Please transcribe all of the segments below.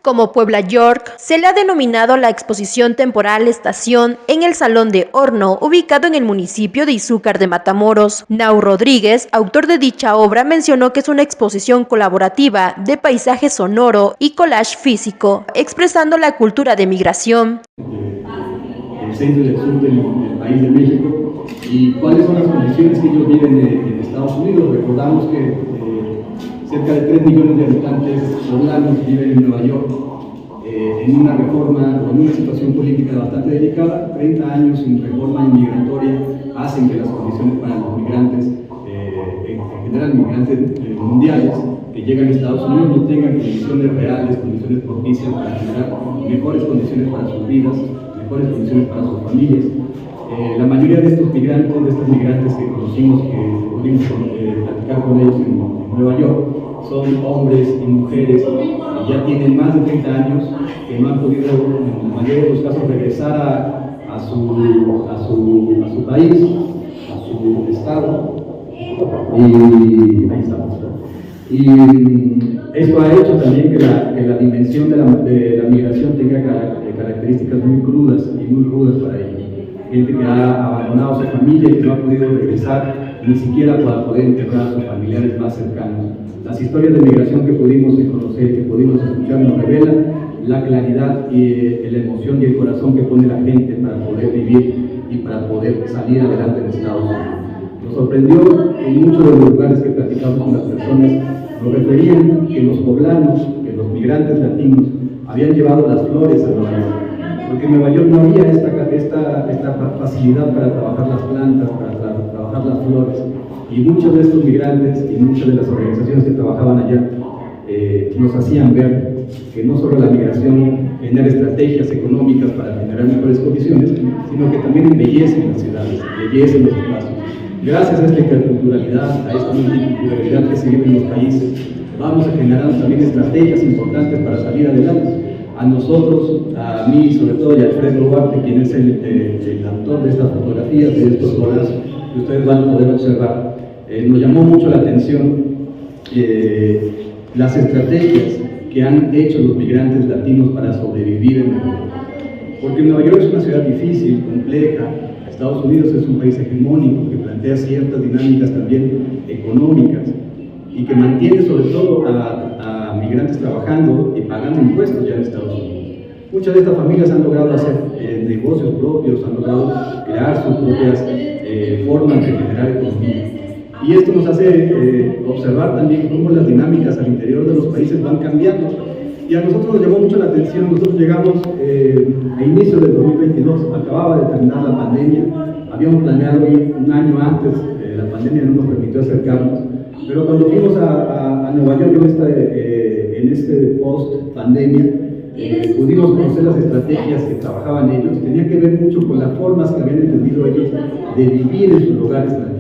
Como Puebla York, se le ha denominado la exposición temporal Estación en el Salón de Horno, ubicado en el municipio de Izúcar de Matamoros. Nau Rodríguez, autor de dicha obra, mencionó que es una exposición colaborativa de paisaje sonoro y collage físico, expresando la cultura de migración. El centro y el sur del país de México y cuáles son las condiciones que ellos viven en Estados Unidos. Recordamos que cerca de 3 millones de habitantes poblanos viven en Nueva York en una reforma o en una situación política bastante delicada. 30 años sin reforma inmigratoria hacen que las condiciones para los migrantes, en general migrantes mundiales que llegan a Estados Unidos, no tengan condiciones reales, condiciones propicias para generar mejores condiciones para sus vidas, mejores condiciones para sus familias. La mayoría de estos migrantes, de estos migrantes que conocimos, que pudimos platicar con ellos en Nueva York, son hombres y mujeres que ya tienen más de 30 años, que no han podido, en la mayoría de los casos, regresar a su país, a su estado. Y ahí estamos. Y esto ha hecho también que la dimensión de la migración tenga características muy crudas y muy rudas para ellos. Gente que ha abandonado a su familia y que no ha podido regresar ni siquiera para poder enterrar a sus familiares más cercanos. Las historias de migración que pudimos conocer, que pudimos escuchar, nos revelan la claridad y la emoción y el corazón que pone la gente para poder vivir y para poder salir adelante en Estados Unidos. Nos sorprendió en muchos de los lugares que platicamos con las personas, nos referían que los poblanos, que los migrantes latinos habían llevado las flores a Nueva York, porque en Nueva York no había esta facilidad para trabajar las plantas, para trabajar las flores, y muchos de estos migrantes y muchas de las organizaciones que trabajaban allá nos hacían ver que no solo la migración genera estrategias económicas para generar mejores condiciones, sino que también embellecen las ciudades, embellecen los espacios. Gracias a esta interculturalidad, a esta multiculturalidad que se vive en los países, vamos a generar también estrategias importantes para salir adelante. A nosotros, a mí sobre todo, y a Alfredo Duarte, quien es el autor de estas fotografías, de estos cuadros que ustedes van a poder observar, nos llamó mucho la atención las estrategias que han hecho los migrantes latinos para sobrevivir en Nueva York. Porque Nueva York es una ciudad difícil, compleja. Estados Unidos es un país hegemónico que plantea ciertas dinámicas también económicas y que mantiene sobre todo a migrantes trabajando y pagando impuestos ya en Estados Unidos. Muchas de estas familias han logrado hacer negocios propios, han logrado crear sus propias formas de generar economía. Y esto nos hace observar también cómo las dinámicas al interior de los países van cambiando. Y a nosotros nos llamó mucho la atención. Nosotros llegamos a inicio del 2022, acababa de terminar la pandemia, habíamos planeado ir un año antes, la pandemia no nos permitió acercarnos, pero cuando fuimos a Nueva York en este post-pandemia, pudimos conocer las estrategias que trabajaban ellos. Tenía que ver mucho con las formas que habían entendido ellos de vivir en sus lugares nativos.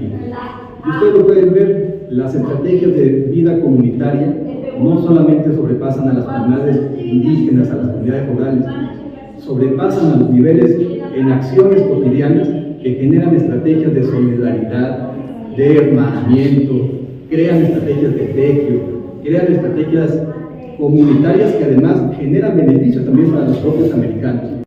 Y ustedes lo pueden ver, las estrategias de vida comunitaria no solamente sobrepasan a las comunidades indígenas, a las comunidades rurales, sobrepasan a los niveles en acciones cotidianas que generan estrategias de solidaridad, de hermanamiento, crean estrategias de tequio, crean estrategias comunitarias que además generan beneficios también para los propios americanos.